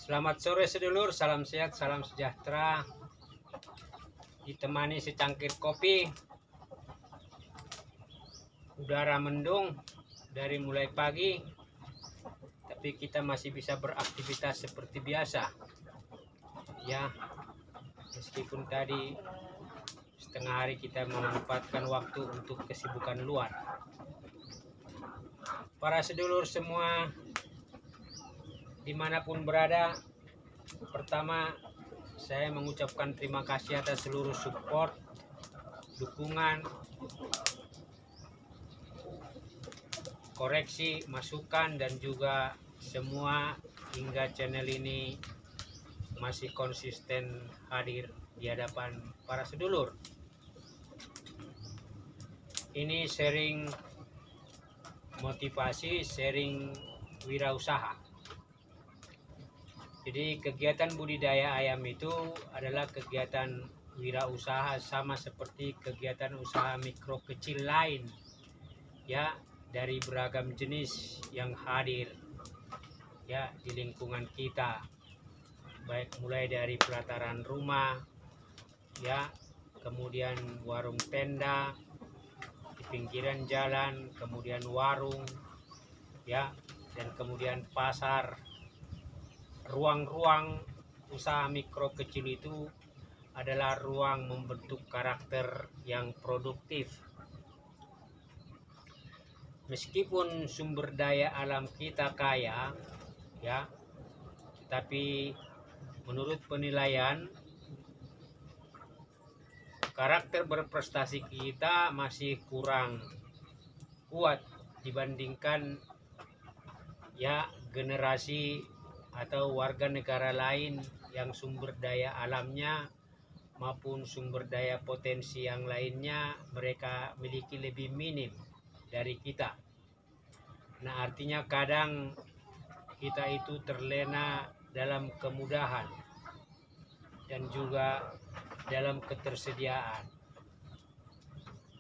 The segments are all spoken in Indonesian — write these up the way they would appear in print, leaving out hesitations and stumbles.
Selamat sore sedulur, salam sehat, salam sejahtera. Ditemani secangkir kopi, udara mendung dari mulai pagi, tapi kita masih bisa beraktivitas seperti biasa. Ya, meskipun tadi setengah hari kita memanfaatkan waktu untuk kesibukan luar. Para sedulur semua, dimanapun berada, pertama saya mengucapkan terima kasih atas seluruh support, dukungan, koreksi, masukan, dan juga semua hingga channel ini masih konsisten hadir di hadapan para sedulur. Ini sharing motivasi, sharing wirausaha. Jadi kegiatan budidaya ayam itu adalah kegiatan wirausaha sama seperti kegiatan usaha mikro kecil lain, ya, dari beragam jenis yang hadir ya di lingkungan kita, baik mulai dari pelataran rumah, ya, kemudian warung tenda di pinggiran jalan, kemudian warung, ya, dan kemudian pasar. Ruang-ruang usaha mikro kecil itu adalah ruang membentuk karakter yang produktif. Meskipun sumber daya alam kita kaya, ya, tapi menurut penilaian karakter berprestasi kita masih kurang kuat dibandingkan ya generasi atau warga negara lain yang sumber daya alamnya maupun sumber daya potensi yang lainnya mereka miliki lebih minim dari kita. Nah, artinya kadang kita itu terlena dalam kemudahan dan juga dalam ketersediaan.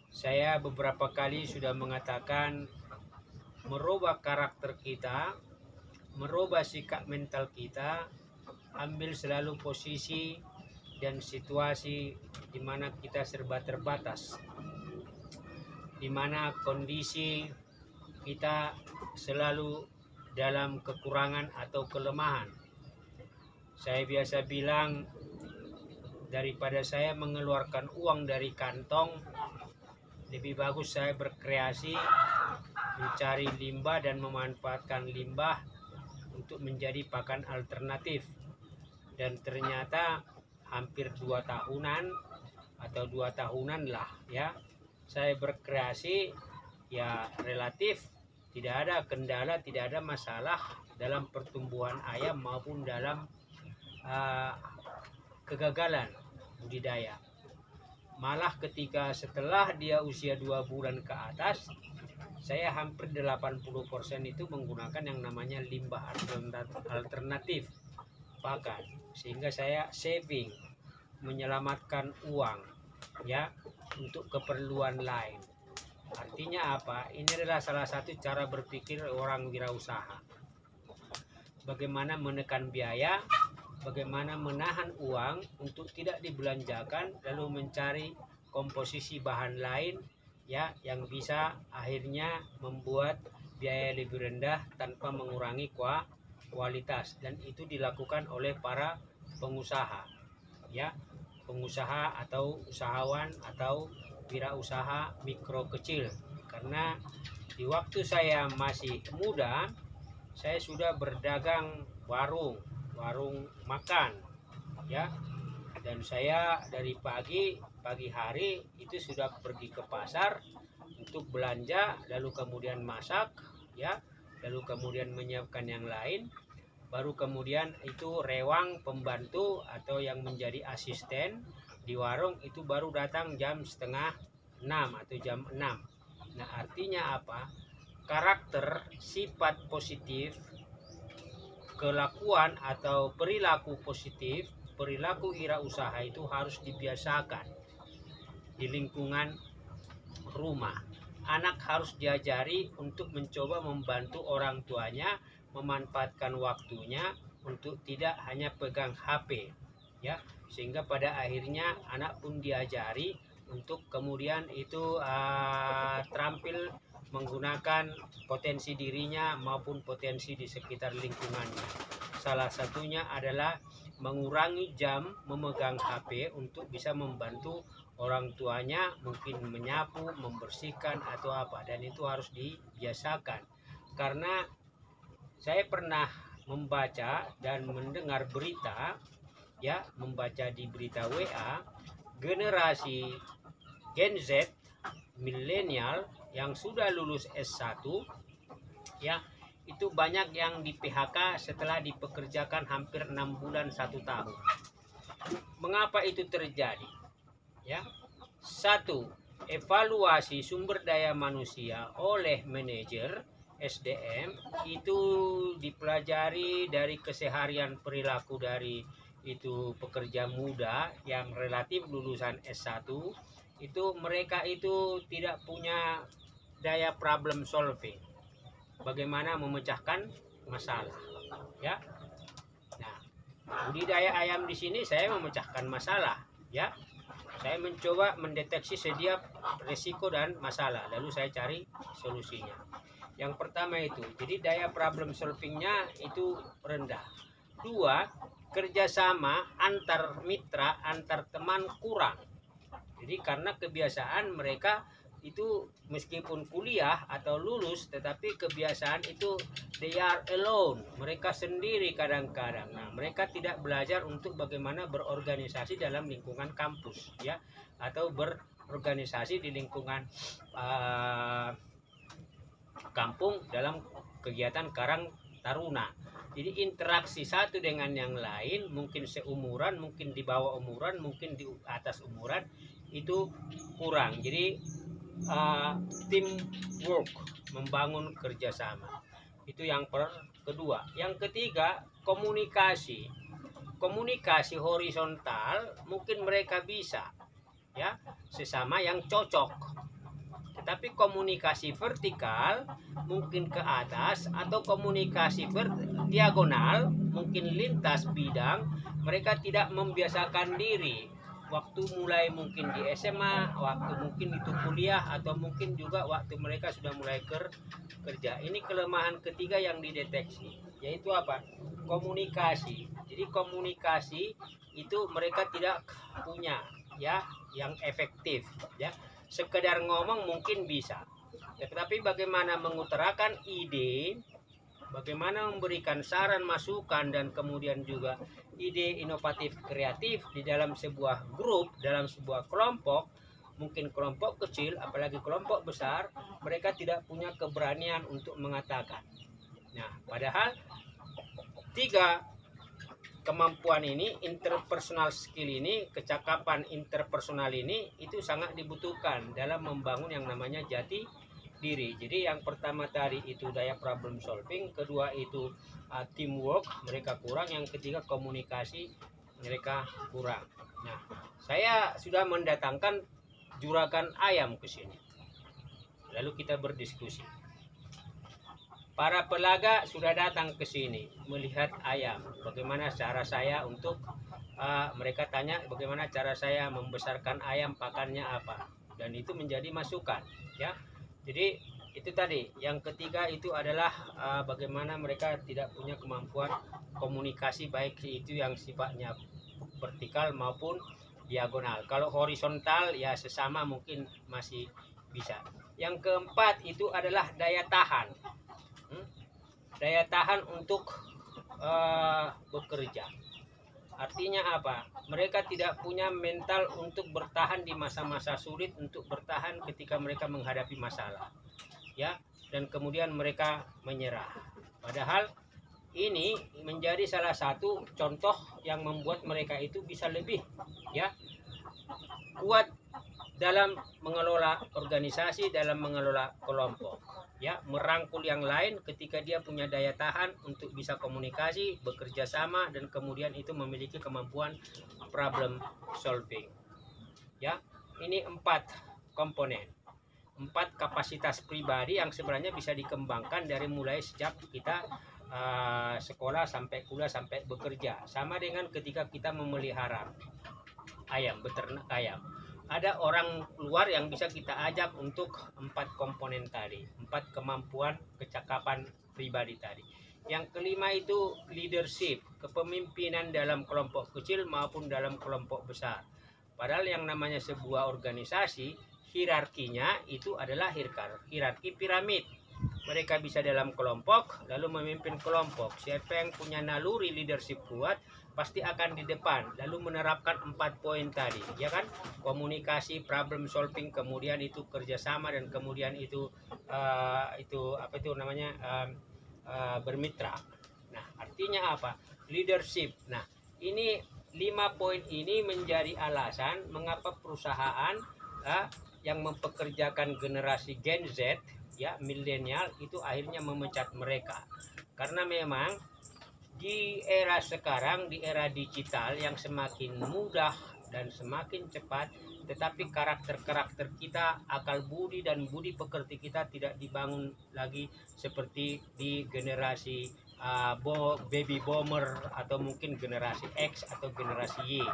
Saya beberapa kali sudah mengatakan merubah karakter kita, merubah sikap mental kita, ambil selalu posisi dan situasi di mana kita serba terbatas, di mana kondisi kita selalu dalam kekurangan atau kelemahan. Saya biasa bilang, daripada saya mengeluarkan uang dari kantong, lebih bagus saya berkreasi, mencari limbah dan memanfaatkan limbah untuk menjadi pakan alternatif. Dan ternyata hampir 2 tahunan atau 2 tahunan lah ya saya berkreasi, ya relatif tidak ada kendala, tidak ada masalah dalam pertumbuhan ayam maupun dalam kegagalan budidaya. Malah ketika setelah dia usia 2 bulan ke atas, saya hampir 80% itu menggunakan yang namanya limbah alternatif pakan, sehingga saya saving, menyelamatkan uang ya untuk keperluan lain. Artinya apa? Ini adalah salah satu cara berpikir orang wirausaha. Bagaimana menekan biaya, bagaimana menahan uang untuk tidak dibelanjakan, lalu mencari komposisi bahan lain ya yang bisa akhirnya membuat biaya lebih rendah tanpa mengurangi kualitas, dan itu dilakukan oleh para pengusaha ya, pengusaha atau usahawan atau wirausaha mikro kecil. Karena di waktu saya masih muda, saya sudah berdagang warung makan ya, dan saya dari pagi hari itu sudah pergi ke pasar untuk belanja, lalu kemudian masak ya, lalu kemudian menyiapkan yang lain, baru kemudian itu rewang pembantu atau yang menjadi asisten di warung itu baru datang jam setengah 6 atau jam 6. Nah, artinya apa? Karakter, sifat positif, kelakuan atau perilaku positif, perilaku wirausaha itu harus dibiasakan di lingkungan rumah. Anak harus diajari untuk mencoba membantu orang tuanya, memanfaatkan waktunya untuk tidak hanya pegang HP, ya, sehingga pada akhirnya anak pun diajari untuk kemudian itu terampil menggunakan potensi dirinya maupun potensi di sekitar lingkungannya. Salah satunya adalah mengurangi jam memegang HP untuk bisa membantu orang tuanya, mungkin menyapu, membersihkan atau apa, dan itu harus dibiasakan. Karena saya pernah membaca dan mendengar berita, ya, membaca di berita WA, generasi Gen Z, milenial yang sudah lulus S1, ya, itu banyak yang di PHK setelah dipekerjakan hampir 6 bulan 1 tahun. Mengapa itu terjadi? Ya, satu, evaluasi sumber daya manusia oleh manajer SDM itu dipelajari dari keseharian perilaku dari itu pekerja muda yang relatif lulusan S1, itu mereka itu tidak punya daya problem solving, bagaimana memecahkan masalah, ya. Nah, budidaya ayam di sini saya memecahkan masalah, ya. Saya mencoba mendeteksi setiap risiko dan masalah, lalu saya cari solusinya. Yang pertama itu, jadi daya problem solvingnya itu rendah. Dua, kerjasama antar mitra, antar teman kurang. Jadi karena kebiasaan mereka itu meskipun kuliah atau lulus, tetapi kebiasaan itu they are alone, mereka sendiri kadang-kadang. Nah, mereka tidak belajar untuk bagaimana berorganisasi dalam lingkungan kampus, ya, atau berorganisasi di lingkungan kampung dalam kegiatan Karang Taruna. Jadi interaksi satu dengan yang lain, mungkin seumuran, mungkin di bawah umuran, mungkin di atas umuran, itu kurang. Jadi teamwork, membangun kerjasama, itu yang kedua. Yang ketiga, komunikasi. Komunikasi horizontal mungkin mereka bisa, ya, sesama yang cocok. Tetapi komunikasi vertikal mungkin ke atas, atau komunikasi diagonal mungkin lintas bidang, mereka tidak membiasakan diri. Waktu mulai mungkin di SMA, waktu mungkin itu kuliah, atau mungkin juga waktu mereka sudah mulai kerja. Ini kelemahan ketiga yang dideteksi, yaitu apa? Komunikasi. Jadi komunikasi itu mereka tidak punya, ya, yang efektif, ya. Sekedar ngomong mungkin bisa, tetapi bagaimana mengutarakan ide, bagaimana memberikan saran, masukan, dan kemudian juga ide inovatif kreatif di dalam sebuah grup, dalam sebuah kelompok, mungkin kelompok kecil, apalagi kelompok besar, mereka tidak punya keberanian untuk mengatakan. Nah, padahal tiga kemampuan ini, interpersonal skill ini, kecakapan interpersonal ini, itu sangat dibutuhkan dalam membangun yang namanya jati diri. Jadi yang pertama tadi itu daya problem solving, kedua itu teamwork, mereka kurang, yang ketiga komunikasi, mereka kurang. Nah, saya sudah mendatangkan juragan ayam ke sini, lalu kita berdiskusi. Para pelaga sudah datang ke sini melihat ayam. Bagaimana cara saya untuk mereka tanya bagaimana cara saya membesarkan ayam, pakannya apa, dan itu menjadi masukan, ya. Jadi itu tadi. Yang ketiga itu adalah bagaimana mereka tidak punya kemampuan komunikasi, baik itu yang sifatnya vertikal maupun diagonal. Kalau horizontal ya sesama mungkin masih bisa. Yang keempat itu adalah daya tahan. Daya tahan untuk bekerja. Artinya apa? Mereka tidak punya mental untuk bertahan di masa-masa sulit, untuk bertahan ketika mereka menghadapi masalah, ya, dan kemudian mereka menyerah. Padahal ini menjadi salah satu contoh yang membuat mereka itu bisa lebih, ya, kuat dalam mengelola organisasi, dalam mengelola kelompok, ya, merangkul yang lain ketika dia punya daya tahan untuk bisa komunikasi, bekerja sama, dan kemudian itu memiliki kemampuan problem solving, ya. Ini 4 komponen, 4 kapasitas pribadi yang sebenarnya bisa dikembangkan dari mulai sejak kita sekolah sampai kuliah sampai bekerja. Sama dengan ketika kita memelihara ayam, beternak ayam. Ada orang luar yang bisa kita ajak untuk 4 komponen tadi, 4 kemampuan kecakapan pribadi tadi. Yang kelima itu leadership, kepemimpinan dalam kelompok kecil maupun dalam kelompok besar. Padahal yang namanya sebuah organisasi, hierarkinya itu adalah hierarki piramid. Mereka bisa dalam kelompok, lalu memimpin kelompok. Siapa yang punya naluri leadership kuat, pasti akan di depan, lalu menerapkan 4 poin tadi, ya kan? Komunikasi, problem solving, kemudian itu kerjasama, dan kemudian itu bermitra. Nah, artinya apa? Leadership. Nah, ini 5 poin ini menjadi alasan mengapa perusahaan yang mempekerjakan generasi Gen Z, ya, milenial, itu akhirnya memecat mereka. Karena memang di era sekarang, di era digital yang semakin mudah dan semakin cepat, tetapi karakter-karakter kita, akal budi dan budi pekerti kita tidak dibangun lagi seperti di generasi baby boomer, atau mungkin generasi X atau generasi Y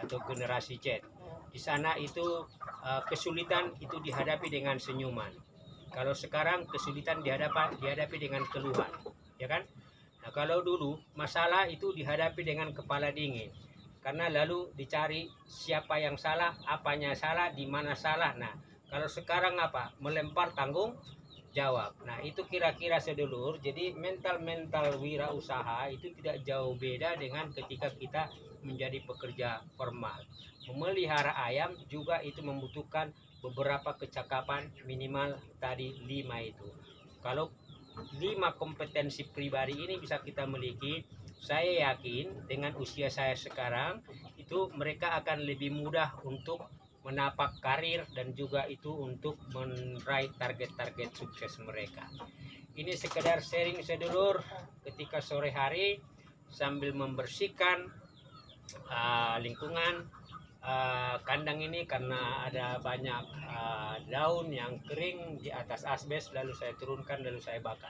atau generasi Z. Di sana itu kesulitan itu dihadapi dengan senyuman. Kalau sekarang kesulitan dihadapi dengan keluhan, ya kan? Nah, kalau dulu masalah itu dihadapi dengan kepala dingin, karena lalu dicari siapa yang salah, apanya salah, di mana salah. Nah, kalau sekarang apa? Melempar tanggung jawab. Nah, itu kira-kira sedulur. Jadi mental wirausaha itu tidak jauh beda dengan ketika kita menjadi pekerja formal. Memelihara ayam juga itu membutuhkan beberapa kecakapan, minimal tadi 5 itu. Kalau 5 kompetensi pribadi ini bisa kita miliki, saya yakin dengan usia saya sekarang itu mereka akan lebih mudah untuk menapak karir dan juga itu untuk meraih target-target sukses mereka. Ini sekedar sharing sedulur ketika sore hari sambil membersihkan lingkungan kandang ini, karena ada banyak daun yang kering di atas asbes, lalu saya turunkan, lalu saya bakar,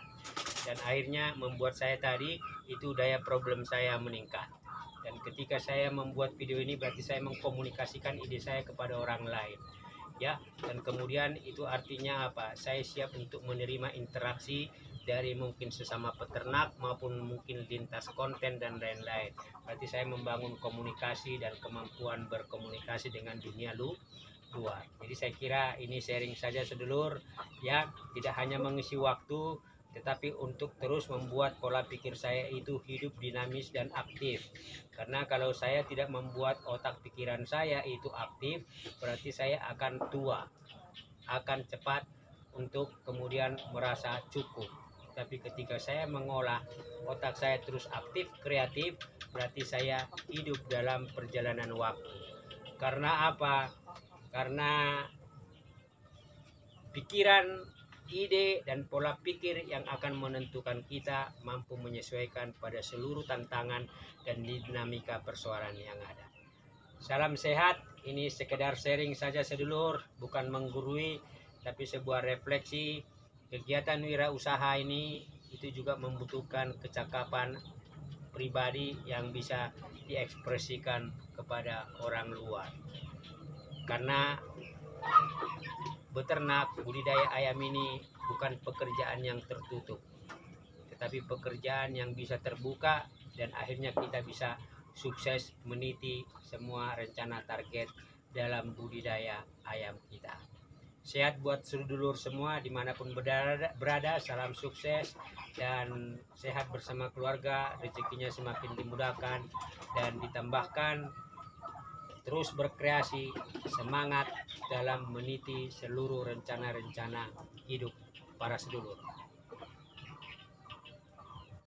dan akhirnya membuat saya tadi itu daya problem saya meningkat. Dan ketika saya membuat video ini berarti saya mengkomunikasikan ide saya kepada orang lain, ya. Dan kemudian itu artinya apa? Saya siap untuk menerima interaksi dari mungkin sesama peternak maupun mungkin lintas konten dan lain-lain. Berarti saya membangun komunikasi dan kemampuan berkomunikasi dengan dunia luar. Jadi saya kira ini sharing saja sedulur, ya, tidak hanya mengisi waktu tetapi untuk terus membuat pola pikir saya itu hidup, dinamis dan aktif. Karena kalau saya tidak membuat otak pikiran saya itu aktif, berarti saya akan tua, akan cepat untuk kemudian merasa cukup. Tapi ketika saya mengolah otak saya terus aktif, kreatif, berarti saya hidup dalam perjalanan waktu. Karena apa? Karena pikiran, ide, dan pola pikir yang akan menentukan kita mampu menyesuaikan pada seluruh tantangan dan dinamika persoalan yang ada. Salam sehat, ini sekedar sharing saja sedulur, bukan menggurui, tapi sebuah refleksi. Kegiatan wirausaha ini itu juga membutuhkan kecakapan pribadi yang bisa diekspresikan kepada orang luar. Karena beternak, budidaya ayam ini bukan pekerjaan yang tertutup, tetapi pekerjaan yang bisa terbuka, dan akhirnya kita bisa sukses meniti semua rencana target dalam budidaya ayam kita. Sehat buat sedulur semua dimanapun berada, salam sukses dan sehat bersama keluarga, rezekinya semakin dimudahkan dan ditambahkan, terus berkreasi, semangat dalam meniti seluruh rencana-rencana hidup para sedulur.